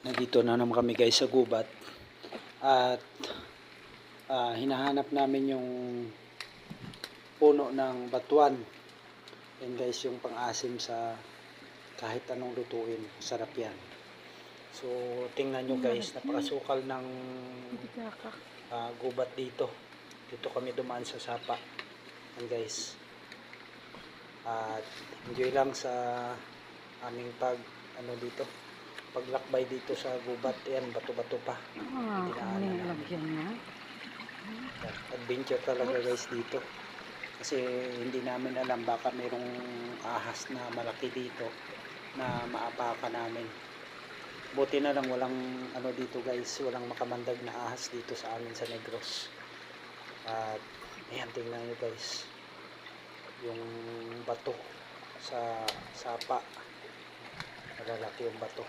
Nandito na naman kami guys sa gubat at hinahanap namin yung puno ng batuan. Yan guys, yung pang-asim sa kahit anong lutuin, sarap yan. So tingnan nyo guys, napakasukal ng gubat dito. Dito kami dumaan sa sapa. Yan guys, at enjoy lang sa aming paglakbay dito sa gubat. Yan, bato-bato pa. Adventure talaga guys dito. Kasi hindi namin alam, baka mayroong ahas na malaki dito na maapakan namin. Buti na lang walang dito guys, walang makamandag na ahas dito sa amin sa Negros. At ayan, tingnan nyo guys, yung bato sa sapa, malalaki yung bato.